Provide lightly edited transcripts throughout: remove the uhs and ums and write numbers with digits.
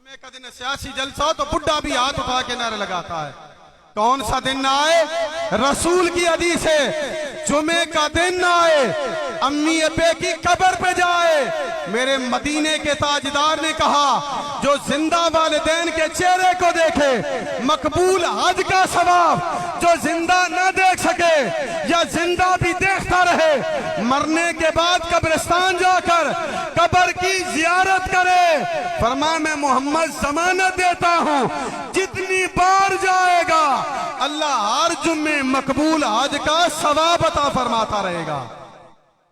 जुमे का दिन सियासी जलसा हो तो बुढ़ा भी हाथ उठा के नारे लगाता है। कौन सा दिन ना आए, रसूल की हदीस है, जुमे का दिन ना आए अम्मी अब्बे की कब्र पे जाए। मेरे मदीने के ताजदार ने कहा, जो जिंदा वालिदैन के चेहरे को देखे मकबूल हज का सवाब, जो जिंदा न देख सके या जिंदा भी देखता रहे, मरने के बाद कब्रिस्तान जाकर कब्र की जियारत करे। फरमाया मैं मोहम्मद जमानत देता हूँ, जितनी बार जाएगा अल्लाह हर जुम्मे मकबूल हज का सवाब अता फरमाता रहेगा।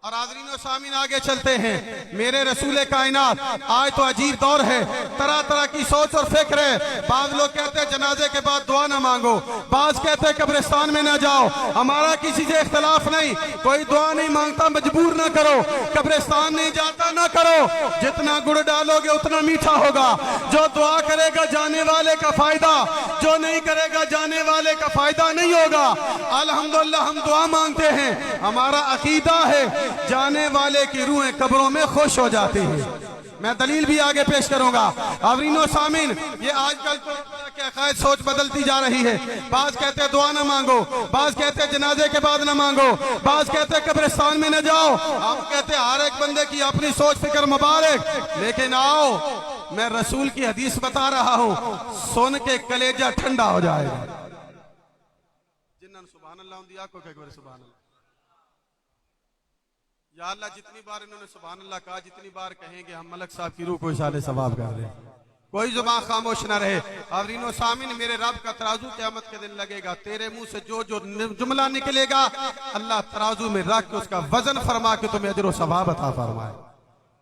और हाज़रीन सामीन आगे चलते हैं। मेरे रसूल कायनात, आज तो अजीब दौर है, तरह तरह की सोच और फिक्र है। बाज लोग कहते हैं जनाजे के बाद दुआ ना मांगो, बाज कहते हैं कब्रिस्तान में ना जाओ। हमारा किसी से इख्तलाफ नहीं, कोई दुआ नहीं मांगता मजबूर ना करो, कब्रिस्तान नहीं जाता ना करो, जितना गुड़ डालोगे उतना मीठा होगा। जो दुआ करेगा जाने वाले का फायदा, जो नहीं करेगा जाने वाले का फायदा नहीं होगा। अल्हम्दुलिल्लाह हम दुआ मांगते हैं, हमारा अकीदा है जाने वाले की रूहें कब्रों में खुश हो जाती है। मैं दलील भी आगे पेश करूंगा। अवरीनो सामीन, ये आजकल के अकायद सोच बदलती जा रही है। बाज कहते हैं दुआ ना मांगो, बाज कहते हैं जनाजे के बाद ना मांगो, बाज कहते हैं कब्रिस्तान में न जाओ। हम कहते हैं हर एक बंदे की अपनी सोच फिक्र मुबारक, लेकिन आओ मैं रसूल की हदीस बता रहा हूँ, सुन के कलेजा ठंडा हो जाएगा। जिन्ना सुभान अल्लाह दिया को कहे सुभान अल्लाह। या अल्लाह जितनी बार इन्होंने सुभान अल्लाह कहा, जितनी बार कहेंगे हम मलक साहब की रूह को इशारे सवाब कर रहे हैं। कोई जुबान खामोश न रहे। अवरीनो सामिन, मेरे रब का तराजू क़यामत के दिन लगेगा, तेरे मुंह से जो जो जुमला निकलेगा अल्लाह तराजू में रख के उसका वजन फरमा के तुम्हें अजर व सवाब अता फरमाए।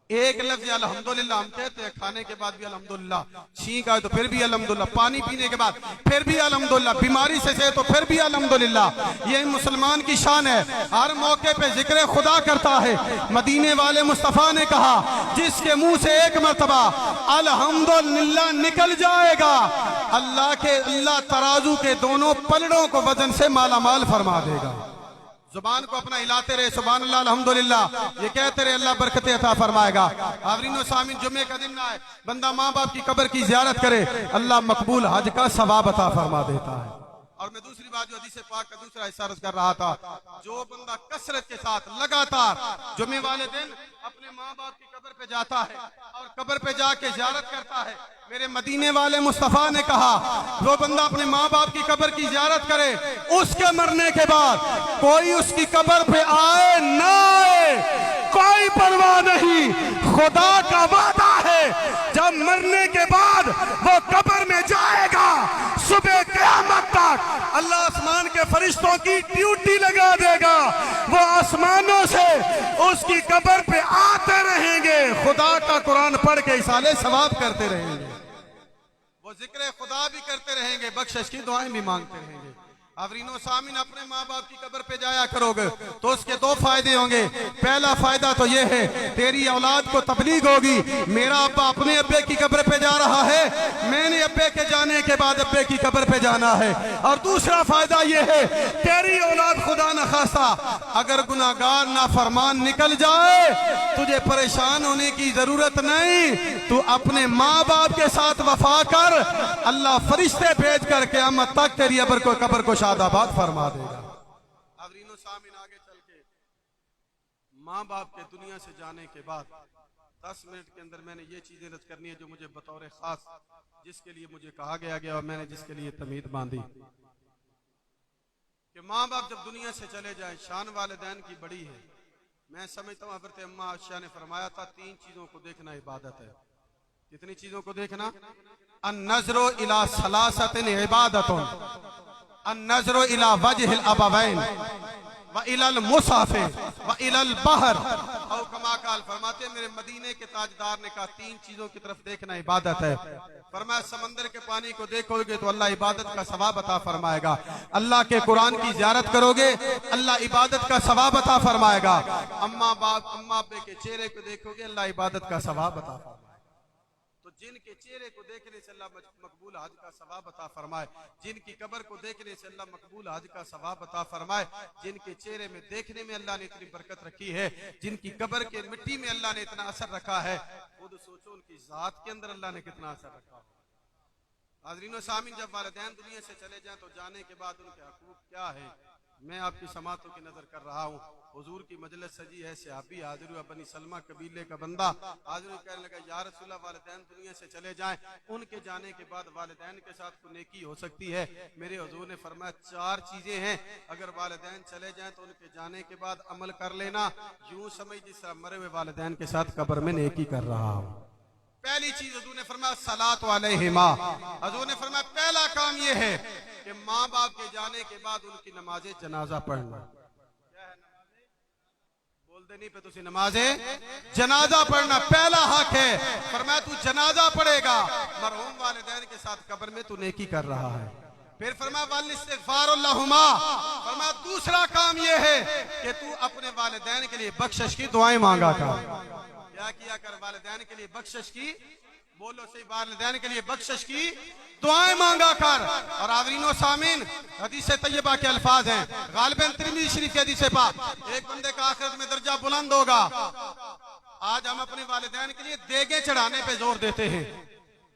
एक लफ्ज़ अल्हम्दुलिल्लाह हम कहते हैं, खाने के बाद भी अल्हम्दुलिल्लाह, छींक आए तो फिर भी अल्हम्दुलिल्लाह, पानी पीने के बाद फिर भी अल्हम्दुलिल्लाह, बीमारी से तो फिर भी अल्हम्दुलिल्लाह। ये मुसलमान की शान है, हर मौके पे जिक्र खुदा करता है। मदीने वाले मुस्तफ़ा ने कहा, जिसके मुंह से एक मरतबा अल्हम्दुलिल्लाह निकल जाएगा, अल्लाह तराजू के दोनों पलड़ों को वजन से मालामाल फरमा देगा। जुबान को अपना हिलाते रहे, सुभान अल्लाह अल्हम्दुलिल्लाह ये कहते रहे, अल्लाह बरकतें अता फरमाएगा। हाज़रीन सामीन, जुम्मे का दिन ना है, बंदा माँ बाप की कब्र की ज़ियारत करे, अल्लाह मकबूल हज का सवाब अता फरमा देता है। और मैं दूसरी बात जो हदीस पाक का दूसरा हिस्सा अर्ज कर रहा था, जो बंदा कसरत के साथ लगातार जुम्मे वाले दिन अपने माँ बाप की कब्र पे जाता है और कब्र पे जाके ज़ियारत करता है, मेरे मदीने वाले मुस्तफ़ा ने कहा, वो बंदा अपने माँ बाप की कब्र की ज़ियारत करे, उसके मरने के बाद कोई उसकी कब्र पे आए ना आए कोई परवाह नहीं। खुदा का वादा है, जब मरने के बाद वो कब्र में जाएगा, सुबह क़यामत तक अल्लाह आसमान के फरिश्तों की ड्यूटी लगा देगा, वो आसमानों से उसकी कब्र पे आते रहेंगे, खुदा का कुरान पढ़ के इसाले सवाब करते रहेंगे, वो जिक्र खुदा भी करते रहेंगे, बख्शिश की दुआएं भी मांगते रहेंगे। अवरीनो सामीन, अपने माँ बाप की कब्र पे जाया करोगे तो उसके दो फायदे होंगे। पहला फायदा तो ये है, तेरी औलाद को तबलीग होगी, मेरा अब्बा अपने अब्बे की कब्र पे जा रहा है, मैंने अब्बे के जाने के बाद अब्बे की कब्र पे जाना है। और दूसरा फायदा ये है, तेरी औलाद खुदा न खास्ता अगर गुनाहगार नाफरमान निकल जाए, तुझे परेशान होने की जरूरत नहीं, तू अपने माँ बाप के साथ वफा कर, अल्लाह फरिश्ते भेज कर क़यामत तक तेरी कब्र को शादाबाद फरमा देगा। अवरीनो सामीन, आगे चल के माँ बाप के दुनिया से जाने के बाद 10 मिनट के अंदर मैंने ये चीजें रद्द करनी है जो मुझे बतौर खास, जिसके लिए मुझे कहा गया और मैंने जिसके लिए तमीद बांधी कि माँ बाप जब दुनिया से चले जाए, शान वालिदैन की बड़ी है। मैं समझता हूँ हज़रत अम्मा आयशा ने फरमाया था, 3 चीजों को देखना इबादत है। कितनी चीजों को देखना? अन-नज़्रु इला सलासतिन इबादतुन, अन-नज़्रु इला वजहिल अबवैन व इलल मुसाफ़ व इलल बहर। और कमा काल फरमाते, मेरे मदीने के ताजदार ने कहा, 3 चीजों की तरफ देखना इबादत है। फरमाया, समंदर के पानी को देखोगे तो अल्लाह इबादत का सवाब अता फरमाएगा, अल्लाह के कुरान की ज़ियारत करोगे अल्लाह इबादत का सवाब अता फरमाएगा, अम्मा अब्बे के चेहरे को देखोगे अल्लाह इबादत का सवाब अता फरमाएगा। तो जिनके चेहरे को देखने से अल्लाह मकबूल हज का सवाब अता फरमाए, जिनकी कब्र को देखने से अल्लाह मकबूल हज का सवाब अता फरमाए, जिनके चेहरे में देखने में अल्लाह ने इतनी बरकत रखी है, जिनकी कब्र के मिट्टी में अल्लाह ने इतना असर रखा है, खुद सोचो उनकी जात के अंदर अल्लाह ने कितना असर रखा हो। हाज़रीनो सामीन, जब वालिदैन दुनिया से चले जाएं तो जाने के बाद उनके हकूक क्या है, मैं आपकी समातों की नजर कर रहा हूँ। हुजूर की मजलिस सजी है, सहाबी हाजिर हुआ, बनी सलमा कबीले का बंदा हाजिर कहने लगा, या रसूलल्लाह वालिदैन दुनिया से चले जाएं, उनके जाने के बाद वालिदैन के साथ कोई नेकी हो सकती है? मेरे हुजूर ने फरमाया 4 चीजें हैं, अगर वालिदैन चले जाएं तो उनके जाने के बाद अमल कर लेना, यूं समझ जिस तरह मरे हुए वालिदैन के साथ कब्र में नेकी कर रहा हूं। पहली चीज हुजूर ने फरमाया सलात अलैहिमा। हुजूर ने फरमाया पहला काम यह है कि माँ बाप के जाने के बाद उनकी नमाजे जनाजा पढ़ना। बोलते नहीं पे तुसी नमाजे जनाजा पढ़ना पहला हक है। फरमाया तू जनाजा पढ़ेगा, मरहूम वालिदैन के साथ कब्र में तू नेकी कर रहा है। फिर फरमाया वल इस्तिगफार लहुमा। फरमाया दूसरा काम यह है कि तू अपने वालिदैन के लिए बख्शिश की दुआएं मांगा कर। क्या किया कर? वालिदैन के लिए बख्शिश की, बोलो सही, वालिदैन के लिए बख्शिश की दुआएं मांगा कर। और हाज़रीनो सामीन, हदीस तैयबा के अल्फाज हैं, गालिबन तिरमिज़ी शरीफ की हदीस पाक, एक बंदे का आखिरत में दर्जा बुलंद होगा। आज हम अपने वालिदैन के लिए देगे चढ़ाने पे जोर देते हैं।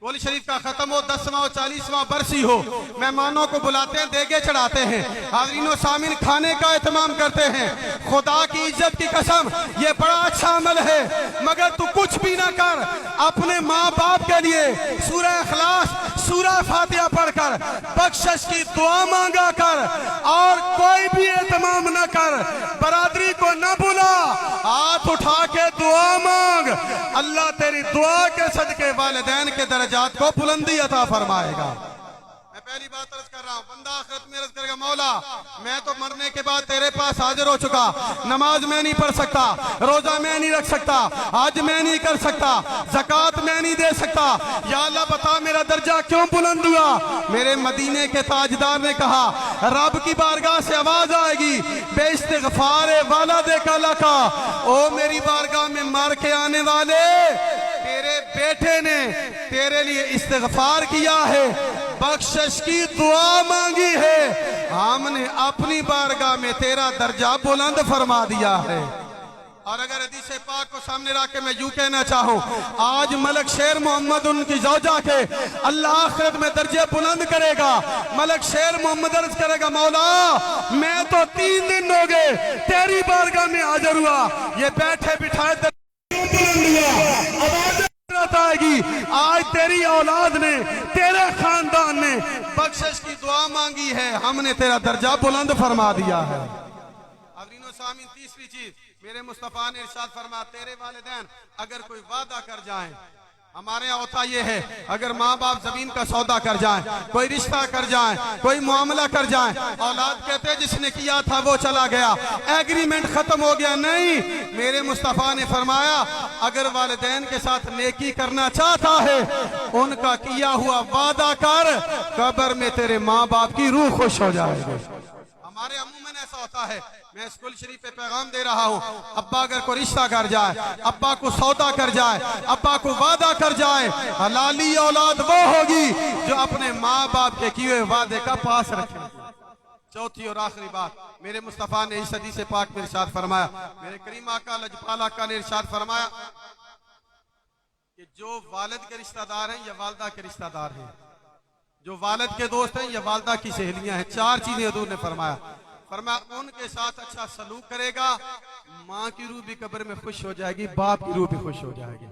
कुल शरीफ का खत्म हो, 10वां और 40वां बरसी हो, मेहमानों को बुलाते हैं, देगे चढ़ाते हैं, हाज़रीनो सामीन खाने का एहतमाम करते हैं। खुदा की इज्जत की कसम, ये बड़ा अच्छा अमल है, मगर तू कुछ भी ना कर, अपने माँ बाप के लिए सूरह इखलास, सूरह फातिहा पढ़कर बख्शिश की दुआ मांगा कर, और कोई भी एहतमाम न कर, बरादरी को न बुला, हाथ उठा के दुआ मांग। अल्लाह तेरी दुआ के सदके वालिदैन के दर्जात को बुलंदी अता फरमाएगा। मैं पहली बात अर्ज कर रहा हूँ, बंदा आखिरत में अर्ज करेगा, मौला मैं तो मरने के बाद तेरे पास हाजिर हो चुका, नमाज मैं नहीं पढ़ सकता, रोजा मैं नहीं रख सकता, हज मैं नहीं कर सकता, ज़कात मैं नहीं दे सकता, या अल्लाह बता मेरा दर्जा क्यों बुलंद हुआ? मेरे मदीने के ताजदार ने कहा, रब की बारगाह से आवाज आएगी, बेइस्तिग़फ़ार वाला दे काला का, ओ मेरी बारगाह में मार के आने वाले, तेरे बेटे ने तेरे लिए इस्तिग़फ़ार किया है, बख्शिश की दुआ मांगी है, हमने अपनी बारगाह में तेरा दर्जा बुलंद फरमा दिया है। और अगर हदीस पाक को सामने रख के मैं यूं कहना चाहूं, आज मलक शेर मोहम्मद उनकी ज़ौजा के अल्लाह आखिरत में दर्जे बुलंद करेगा। मलक शेर मोहम्मद अर्ज करेगा, मौला मैं तो 3 दिन हो गए तेरी बारगाह में हाजिर हुआ, ये बैठे बिठाए आएगी, आज तेरी औलाद ने, तेरे खानदान ने बख्शिश की दुआ मांगी है, हमने तेरा दर्जा बुलंद फरमा दिया है। हाज़रीनो सामीन, तीसरी चीज मेरे मुस्तफा ने इरशाद फरमाया, तेरे वालिदैन अगर कोई वादा कर जाएं, हमारे यहाँ होता यह है, अगर माँ बाप जमीन का सौदा कर जाएं, कोई रिश्ता कर जाएं, कोई मामला कर जाएं, औलाद कहते हैं जिसने किया था वो चला गया, एग्रीमेंट खत्म हो गया। नहीं, मेरे मुस्तफा ने फरमाया, अगर वालिदैन के साथ नेकी करना चाहता है, उनका किया हुआ वादा कर, कब्र में तेरे माँ बाप की रूह खुश हो जाएगी। हमारे अमूमन ऐसा होता है, मैं स्कूल शरीफ पे पैगाम दे रहा हूँ, अब्बा अगर कोई रिश्ता कर जाए, अब्बा को सौदा कर जाए, अब्बा को वादा कर जाए, हलाली औलाद वो होगी जो अपने माँ बाप के किए हुए वादे का पास रखे। चौथी और आखिरी बात, मेरे मुस्तफा ने इस हदीस पाक में इरशाद फरमाया, मेरे करीम आका लजपाल आका ने इरशाद फरमाया कि जो वालिद के रिश्तेदार हैं या वालदा के रिश्तेदार हैं, जो वालिद के दोस्त हैं या वालदा की सहेलियां हैं, 4 चीजें हुजूर ने फरमाया। फरमाया उनके साथ अच्छा सलूक करेगा, माँ की रूह भी कब्र में खुश हो जाएगी, बाप की रूह भी खुश हो जाएगी।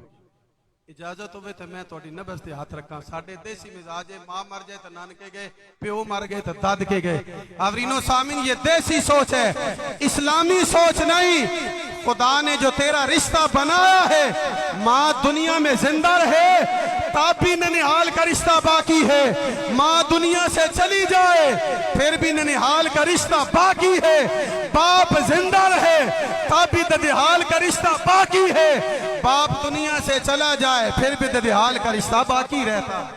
इजाजत होवे तो मैं थोड़ी नब्ज़ ते हाथ रखा। साडे देसी मिजाज है, माँ मर जाए तो नानके गए, प्यो मर गए तो दादके गए। हाज़रीनो सामीन, ये देसी सोच है, इस्लामी सोच नहीं। खुदा ने जो तेरा रिश्ता बनाया है, माँ दुनिया में जिंदा रहे तब भी ननिहाल का रिश्ता बाकी है, माँ दुनिया से चली जाए फिर भी ननिहाल का रिश्ता बाकी है, बाप जिंदा रहे तब भी ददिहाल का रिश्ता बाकी है, बाप दुनिया से चला जाए फिर भी ददिहाल का रिश्ता बाकी रहता।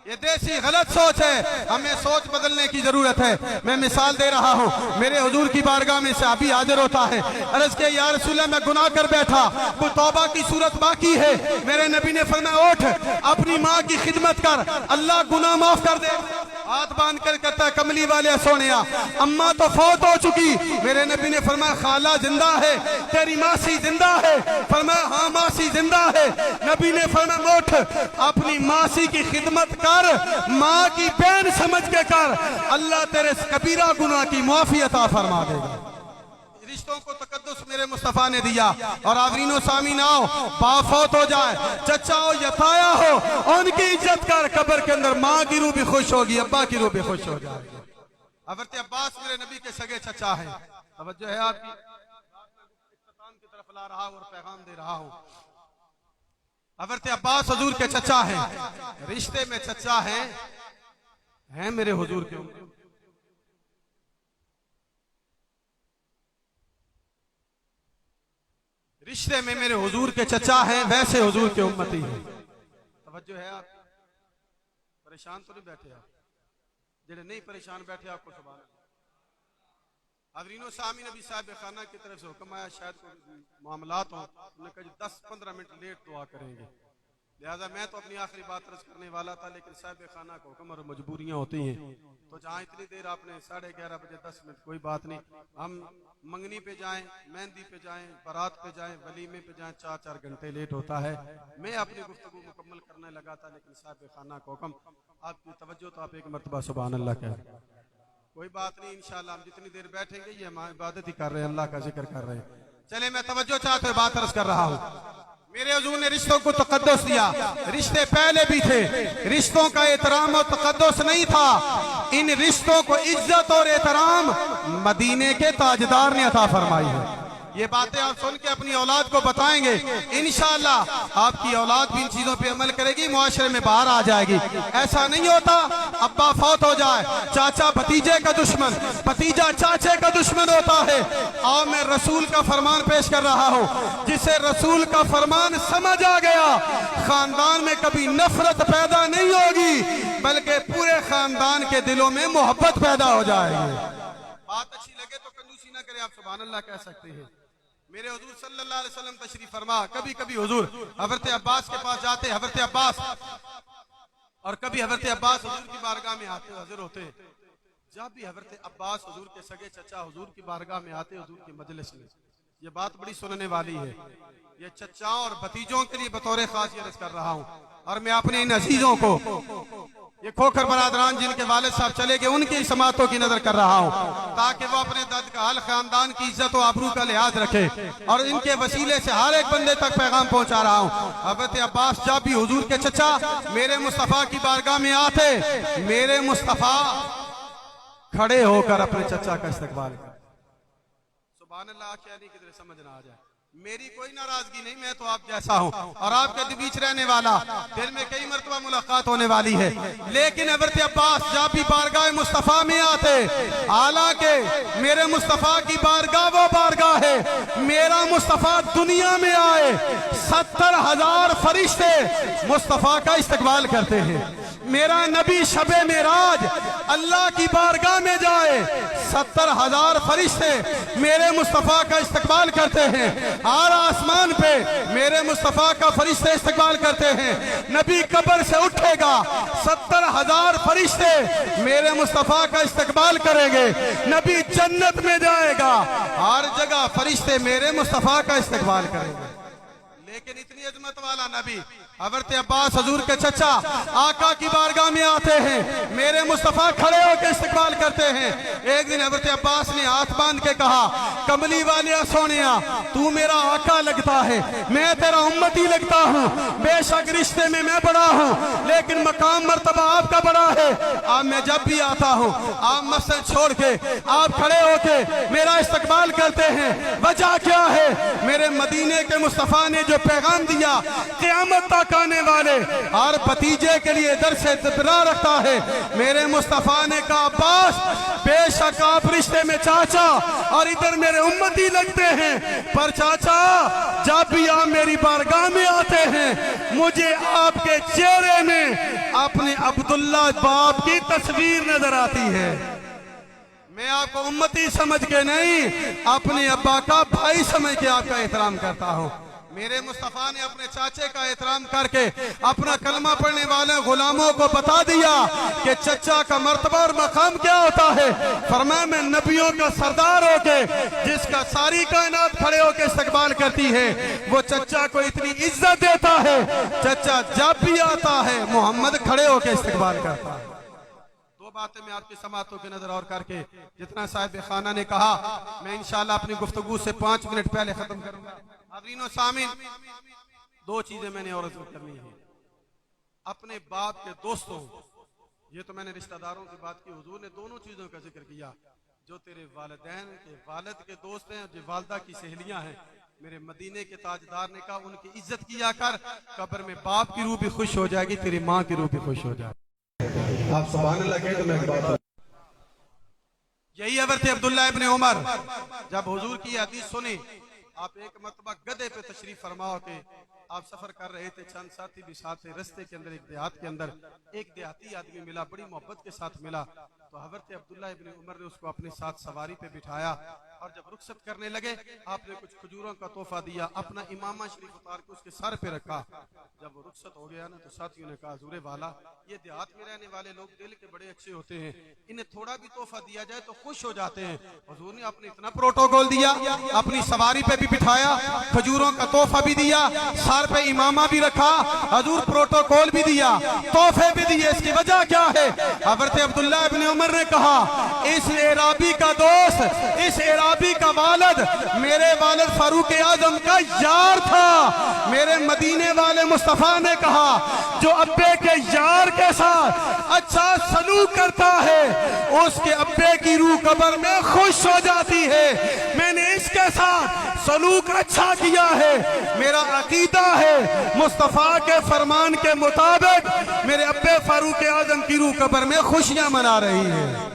ये देसी गलत सोच है, हमें सोच बदलने की जरूरत है। मैं मिसाल दे रहा हूँ, मेरे हुजूर की बारगाह में सहाबी हाजिर होता है, अर्ज़ किया या रसूलल्लाह मैं गुनाह कर बैठा, कोई तौबा की सूरत बाकी है। मेरे नबी ने फरमाया उठ, अपनी माँ की खिदमत कर, अल्लाह गुनाह माफ कर दे। हाथ बांध कर कहता है कमली वाले सोनिया अम्मा तो फौत हो चुकी। मेरे नबी ने फरमाया खाला जिंदा है, तेरी मासी जिंदा है। फरमाया हाँ मासी जिंदा है। नबी ने फरमाया उठ अपनी मासी की खिदमत कर, माँ की बहन समझ के कर, अल्लाह तेरे कबीरा गुनाह की मुआफी अता फरमा देगा। रिश्तों को तकद्दुस मेरे मुस्तफा ने दिया। और आवरीनो सामीन आओ, बाप फौत हो जाए, चचा हो या ताया हो, उनकी इज्जत कर। कब्र के अंदर माँ की रूह भी खुश होगी, अब्बा की रूह भी खुश हो जाएगी। हज़रत अब्बास मेरे नबी के सगे चचा है। तवज्जो है आपकी, की तरफ ला रहा हूं और पैगाम दे रहा हूं। हज़रत अब्बास हुजूर के चचा हैं, रिश्ते में चचा हैं मेरे हुजूर के। रिश्ते में मेरे हुजूर के चचा हैं, वैसे हुजूर के उम्मती हैं। तवज्जो है आप, परेशान तो नहीं बैठे आप? जेड़े नहीं परेशान बैठे आपको सुभान अल्लाह। हाज़रीनो सामी नबी साहब खाना की तरफ से हुक्म आया, शायद कोई मामलात हो, उन्होंने कहा 10-15 मिनट लेट दुआ करेंगे। लिहाजा मैं तो अपनी आखिरी बात अर्ज करने वाला था, लेकिन साहब खाना को हुक्म और मजबूरियां होती हैं, तो जहाँ इतनी देर आपने 11:30 बजे 10 मिनट, कोई बात नहीं, हम मंगनी पे जाएं, मेहंदी पे जाएं, बारात पे जाएं, वलीमे पे जाएं, 4-4 घंटे लेट होता है। मैं अपनी गुफ्तगू मुकम्मल करने लगा था, लेकिन साहब खाना को हुक्म, आपकी तवज्जो तो आप एक मरतबा सुभान अल्लाह कहें। कोई बात नहीं, इंशाअल्लाह हम जितनी देर बैठेंगे ये हम इबादत ही कर रहे हैं, अल्लाह का जिक्र कर रहे हैं। चले मैं तवज्जो चाहते हुए बात अर्ज कर रहा हूँ। मेरे हुजूर ने रिश्तों को तकद्दुस दिया। रिश्ते पहले भी थे, रिश्तों का एहतराम और तकद्दुस नहीं था। इन रिश्तों को इज्जत और एहतराम मदीने के ताजदार ने अता फरमाई है। ये बातें आप सुन के अपनी औलाद को बताएंगे, इंशाअल्लाह आपकी औलाद भी इन चीजों पे अमल करेगी, मुआशरे में बाहर आ जाएगी। ऐसा नहीं होता अब्बा फौत हो जाए, चाचा भतीजे का दुश्मन, भतीजा चाचे का दुश्मन होता है। और मैं रसूल का फरमान पेश कर रहा हूँ, जिसे रसूल का फरमान समझ आ गया, खानदान में कभी नफरत पैदा नहीं होगी, बल्कि पूरे खानदान के दिलों में मोहब्बत पैदा हो जाएगी। बात अच्छी लगे तो कंजूसी ना करे, आप सुभान अल्लाह कह सकते हैं। मेरे हुजूर सल्लल्लाहु अलैहि वसल्लम तशरीफ फरमा, कभी कभी हुजूर हज़रत अब्बास के पास जाते, हज़रत अब्बास, और कभी हज़रत अब्बास हुजूर की बारगाह में आते हाजिर होते। जब भी हज़रत अब्बास हुजूर के सगे चचा हुजूर की बारगाह में आते, हुजूर की मजलिस में, ये बात बड़ी सुनने वाली है। ये चचाओं और भतीजों के लिए बतौर खास अर्ज कर रहा हूँ। और मैं अपने इन अजीजों को, ये खोखर बरादरान जिनके वालिद साहब चले गए, उनकी समातों की नजर कर रहा हूँ, ताकि वो अपने दर्द का हाल खानदान की इज्जत और आबरू का लिहाज रखे। और इनके वसीले से हर एक बंदे तक पैगाम पहुंचा रहा हूँ। हज़रत अब्बास जब भी हुजूर के चचा मेरे मुस्तफा की बारगाह में आते, मेरे मुस्तफा खड़े होकर अपने चचा का इस्तकबाल कर। सुभान अल्लाह, क्या नहीं किधर समझ ना आ जाए। मेरी कोई नाराजगी नहीं, मैं तो आप जैसा हूँ और आपके बीच रहने वाला, दिल में कई मरतबा मुलाकात होने वाली है। लेकिन हज़रत अब्बास जब भी बारगाह मुस्तफा में आते, हालांकि मेरे मुस्तफा की बारगाह वो बारगाह है, मेरा मुस्तफा दुनिया में आए 70,000 फरिश्ते मुस्तफा का इस्तकबाल करते हैं। मेरा नबी शबे मेराज अल्लाह की बारगाह में जाए, 70,000 फरिश्ते मेरे मुस्तफा का इस्तकबाल करते हैं। हर आसमान पे मेरे मुस्तफा का फरिश्ते इस्तकबाल करते हैं। नबी कब्र से उठेगा, 70,000 फरिश्ते मेरे मुस्तफा का इस्तकबाल करेंगे। नबी जन्नत में जाएगा, हर जगह फरिश्ते मेरे मुस्तफा का इस्तकबाल करेंगे। लेकिन इतनी अजमत वाला नबी हज़रत अब्बास हुजूर के चचा आका की बारगाह में आते हैं, मेरे मुस्तफा खड़े होकर इस्तकबाल करते हैं। एक दिन हज़रत अब्बास ने हाथ बांध के कहा, कमली वाले सोनिया, तू मेरा आका लगता है, मैं तेरा उम्मती लगता हूँ। बेशक रिश्ते में मैं बड़ा हूँ, लेकिन मकाम मर्तबा आपका बड़ा है। अब मैं जब भी आता हूँ, आप मस्जिद छोड़ के आप खड़े होके मेरा इस्तकबाल करते हैं। वजह क्या है? मेरे मदीने के मुस्तफा ने जो पैगाम दिया, क़यामत तक आने वाले हर भतीजे के लिए दर से तबरा रखता है। मेरे मुस्तफा ने कहा, अब्बास बेशक आप रिश्ते में चाचा और इधर मेरे उम्मती लगते हैं, पर चाचा जब भी आप मेरी बारगाह में आते हैं, मुझे आपके चेहरे में अपने अब्दुल्ला बाप की तस्वीर नजर आती है। मैं आपको उम्मती समझ के नहीं, अपने अब्बा का भाई समझ के आपका एहतराम करता हूँ। मेरे मुस्तफा ने अपने चाचे का एहतराम करके अपना कलमा पढ़ने वाले गुलामों को बता दिया कि चचा का मर्तबा और मकाम क्या होता है। फरमाया मैं नबियों का सरदार होके जिसका सारी कायनात खड़े होके इस्तकबाल करती है, वो चचा को इतनी इज्जत देता है, चचा जब भी आता है मोहम्मद खड़े होके इस्तकबाल करता है। दो बातें मैं आपकी समातों के नजर और करके जितना साहिब खाना ने कहा मैं इंशाल्लाह अपनी गुफ्तगू से 5 मिनट पहले खत्म करूंगा। हाज़रीन सामीन, दो चीजें मैंने और करनी है। अपने बाप के दोस्तों, ये तो मैंने रिश्तेदारों की बात की, हुजूर ने दोनों चीजों का जिक्र किया। जो तेरे वालिदैन के वालिद के दोस्त हैं, जो वालदा की सहेलियां हैं, मेरे मदीने के ताजदार ने कहा उनकी इज्जत किया कर, कब्र में बाप की रूह भी खुश हो जाएगी, तेरी माँ की रूह भी खुश हो जाएगी। आप सुभान अल्लाह कहें तो मैं एक बात, यही अवर थे अब्दुल्ला इब्ने उमर। जब हुजूर की हदीस सुनी, आप एक मरतबा गधे पे तशरीफ फरमाओ के आप सफर कर रहे थे, चंद साथी भी साथ थे, रस्ते के अंदर एक देहात के अंदर एक देहाती आदमी मिला, बड़ी मोहब्बत के साथ मिला। तो हज़रत अब्दुल्ला इब्ने उमर ने उसको अपने साथ सवारी पे बिठाया और जब रुखसत करने लगे आपने कुछ खजूरों का तोहफा दिया, अपना इमामा शरीफ उतार के उसके सर पे रखा। जब वो रुखसत हो गया ना तो साथियों ने कहा हुजूर वाला, ये देहात में रहने वाले लोग दिल के बड़े अच्छे होते हैं, इन्हें थोड़ा भी तोहफा दिया जाए तो खुश हो जाते हैं। हुजूर ने आपने इतना प्रोटोकॉल दिया, अपनी सवारी पे भी बिठाया, खजूरों का तोहफा भी दिया, सर पे इमामा भी रखा, हुजूर प्रोटोकॉल भी दिया, तोहफे भी दिए। इसकी वजह क्या है? हज़रत अब्दुल्ला इब्ने उमर ने कहा इस एराबी का दोस्त, इस एराबी का वालिद मेरे वालिद फारूक आजम का यार था। मेरे मदीने वाले मुस्तफा ने कहा जो अब्बे के यार के साथ अच्छा सलूक करता है उसके अब्बे की रूह कब्र में खुश हो जाती है। मैंने इसके साथ सलूक अच्छा किया है। मेरा अकीदा है मुस्तफा के फरमान के मुताबिक मेरे अब्बे फारूक आजम की रूह कब्र में खुशियां मना रही है।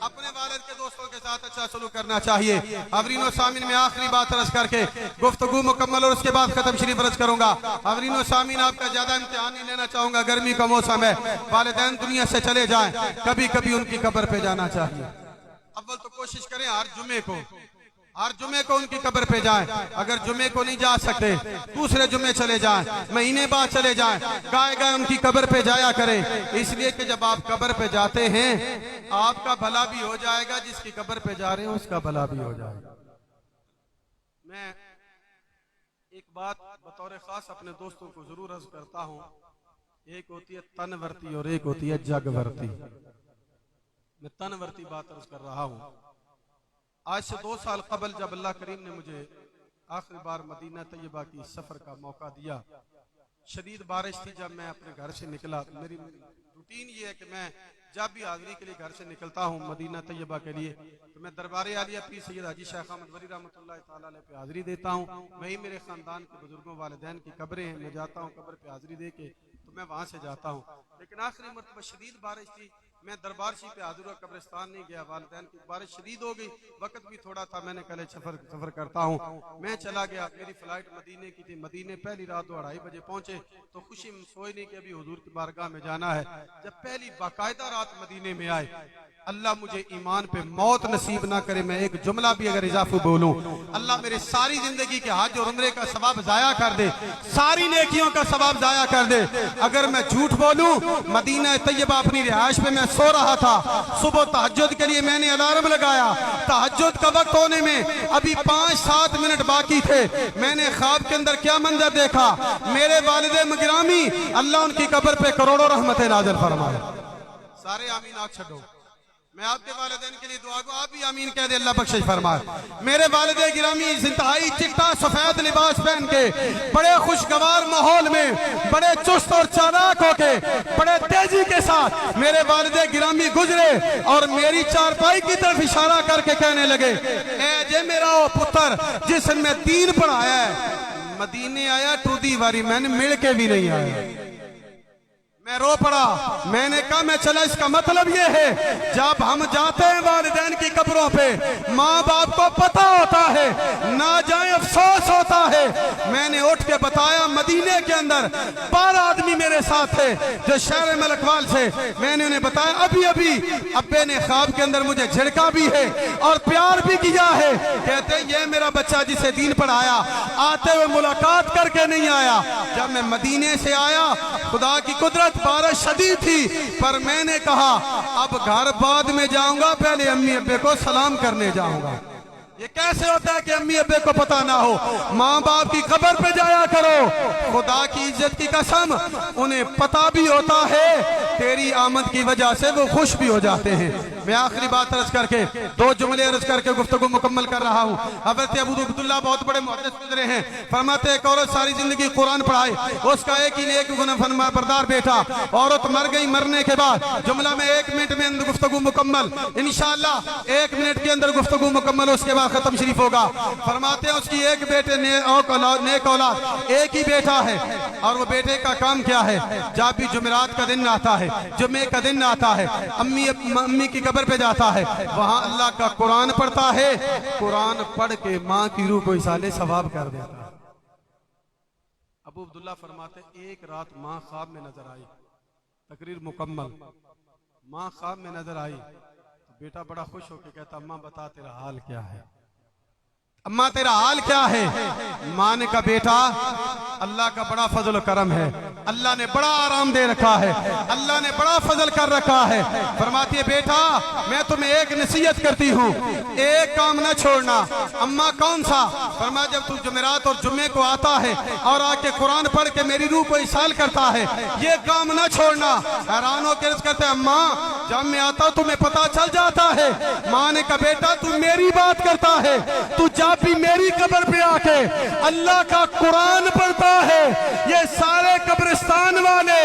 अपने वालिद के दोस्तों के साथ अच्छा सलूक करना चाहिए। हाज़रीन सामीन, में आखिरी बात अर्ज करके गुफ्तगू मुकम्मल और उसके बाद खत्म शरीफ अर्ज करूंगा। हाज़रीन सामीन, आपका ज्यादा इम्तिहान नहीं लेना चाहूंगा, गर्मी का मौसम है, वालिदैन दुनिया से चले जाएं, कभी कभी उनकी कब्र पे जाना चाहिए। अव्वल तो कोशिश करें हर जुमे को उनकी कब्र पे जाएं। अगर जुमे को नहीं जा सकते दूसरे जुमे चले जाएं, महीने बाद चले जाएं, गाय उनकी कब्र पे जाया करें। इसलिए कि जब आप कब्र पे जाते हैं आपका भला भी हो जाएगा, जिसकी कब्र पे जा रहे हैं उसका भला भी हो जाएगा। मैं एक बात बतौर खास अपने दोस्तों को जरूर अर्ज करता हूँ, एक होती है तनवर्ती और एक होती है जगवर्ती। मैं तनवर्ती बात अर्ज कर रहा हूँ। आज से 2 साल कबल जब अल्लाह करीम ने मुझे आखिरी बार मदीना तैयबा की सफर का मौका दिया, शदीद बारिश थी, जब मैं अपने घर से निकला, मेरी रूटीन ये है कि मैं जब भी हाजिरी के लिए घर से निकलता हूँ मदीना तैयबा के लिए तो मैं दरबार आलिया पीर सैयद हाजी शेख अहमद वली रहमतुल्लाह तआला अलैह पे हाजिरी देता हूँ। वही मेरे खानदान के बुजुर्गों वालिदैन की कब्रें हैं, मैं जाता हूँ कब्र पे हाजिरी दे के, तो मैं वहां से जाता हूँ। लेकिन आखिरी मरतबा शदीद बारिश थी, मैं दरबार शी पे हाजिर हुआ, कब्रिस्तान नहीं गया, वालिदैन की बारिश शदीद हो गई, वक्त भी थोड़ा था, मैंने कल सफर करता हूँ, मैं चला गया। मेरी फ्लाइट मदीने की थी, मदीने पहली रात 2-2:30 बजे पहुंचे, तो खुशी में सोई नहीं कि अभी हुजूर की बारगाह में जाना है। जब पहली बाकायदा रात मदीने में आए, अल्लाह मुझे ईमान पे मौत नसीब ना करे, मैं एक जुमला भी अगर इजाफा बोलूं, अल्लाह मेरे सारी जिंदगी के हज और उम्रे का सवाब जाया कर दे, सारी नेकियों का सवाब जाया कर दे। अगर मैं झूठ बोलूं, मदीना तैयबा अपनी रिहाइश पे मैं सो रहा था, सुबह तहज्जुद के लिए मैंने अलार्म लगाया, तहज्जुद का वक्त होने में अभी 5-7 मिनट बाकी थे, मैंने ख्वाब के अंदर क्या मंजर देखा, मेरे वालिदे मगिरामी अल्लाह उनकी कब्र पे करोड़ों रहमतें नाज़िल फरमाए। सारे आमीन आग छो। मैं आपके वालिदैन के लिए दुआ को आप भी आमीन कह दे, अल्लाह बख्शिश फरमाए। मेरे वालिदे गिरामी इंतहाई चिट्टा सफेद लिबास पहन के बड़े खुशगवार माहौल में बड़े चुस्त और चालाक होके बड़े तेजी के साथ मेरे वालिदे गिरामी गुजरे और मेरी चारपाई की तरफ इशारा करके कहने लगे, ए जे मेरा वो पुत्र जिसने दीन पढ़ाया है, मदीने आया टूदी वारी, मैंने मिल के भी नहीं आया। मैं रो पड़ा। मैंने कहा मैं चला, इसका मतलब ये है जब हम जाते हैं वालिदैन की कब्रों पे, माँ बाप को पता होता है, ना जाए अफसोस होता है। मैंने उठ के बताया, मदीने के अंदर 12 आदमी मेरे साथ थे जो शहर मलकवाल से। मैंने उन्हें बताया अभी अभी अब्बे ने ख्वाब के अंदर मुझे झिड़का भी है और प्यार भी किया है। कहते ये मेरा बच्चा जिसे दीन पढ़ाया आते हुए मुलाकात करके नहीं आया। जब मैं मदीने से आया, खुदा की कुदरत बारिश शदीद थी, पर मैंने कहा अब घर बाद में जाऊंगा, पहले अम्मी अब्बे को सलाम करने जाऊंगा। ये कैसे होता है कि अम्मी अब्बे को पता ना हो? माँ बाप की कब्र पे जाया करो। खुदा की इज्जत की कसम, उन्हें पता भी होता है, तेरी आमद की वजह से वो खुश भी हो जाते हैं। मैं आखिरी बात अर्ज करके 2 जुमले अर्ज करके गुफ्तगू मुकम्मल कर रहा हूँ। हज़रत अबू अब्दुल्लाह बहुत बड़े मुहद्दिस गुज़रे हैं। फरमाते एक औरत सारी जिंदगी कुरान पढ़ाए, उसका एक ही नेक गुनाह बरदार बेटा। औरत मर गई, मरने के बाद जुमला में 1 मिनट में अंदर गुफ्तगू मुकम्मल, इंशाअल्लाह 1 मिनट के अंदर गुफ्तगू मुकम्मल, उसके बाद खत्म शरीफ होगा। फरमाते हैं उसकी एक बेटे नेक औलाद, एक ही बेटा है, और वो बेटे का काम क्या है? जब भी जुमेरात का दिन आता है, जुम्मे का दिन आता है, अम्मी की कब्र पे जाता है, वहां अल्लाह का कुरान पढ़ता है। कुरान पढ़ के माँ की रूह को इसाले सवाब कर देता है। अबू अब्दुल्ला फरमाते एक रात माँ ख्वाब में नजर आई, तकरीर मुकम्मल, माँ ख्वाब में नजर आई तो बेटा बड़ा खुश होकर कहता अम्मा बता तेरा हाल क्या है, अम्मा तेरा हाल क्या है? माँ ने कहा बेटा अल्लाह का बड़ा फजल करम है, अल्लाह ने बड़ा आराम दे रखा है, अल्लाह ने बड़ा फजल कर रखा है। फरमाती है बेटा मैं तुम्हें एक नसीहत करती हूँ, एक काम न छोड़ना। अम्मा कौन सा? फरमा जब तू जुमेरात और जुम्मे को आता है और आके कुरान पढ़ के मेरी रूह को इसाल करता है, ये काम न छोड़ना। हैरान होकर अर्ज करते अम्मा जब मैं आता हूँ तुम्हें पता चल जाता है। माँ ने कहा बेटा तू मेरी बात करता है, तू जब भी मेरी कब्र पे आके अल्लाह का कुरान पढ़ता है, ये सारे कब्रिस्तान वाले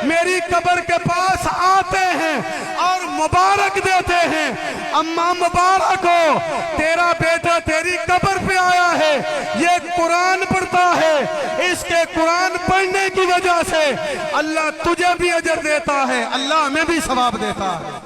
मेरी कब्र के पास आते हैं और मुबारक देते हैं, अम्मा मुबारक हो, तेरा बेटा तेरी कब्र पे आया है, ये कुरान पढ़ता है, इसके कुरान पढ़ने की वजह से अल्लाह तुझे भी अजर देता है, अल्लाह हमें भी सवाब देता है।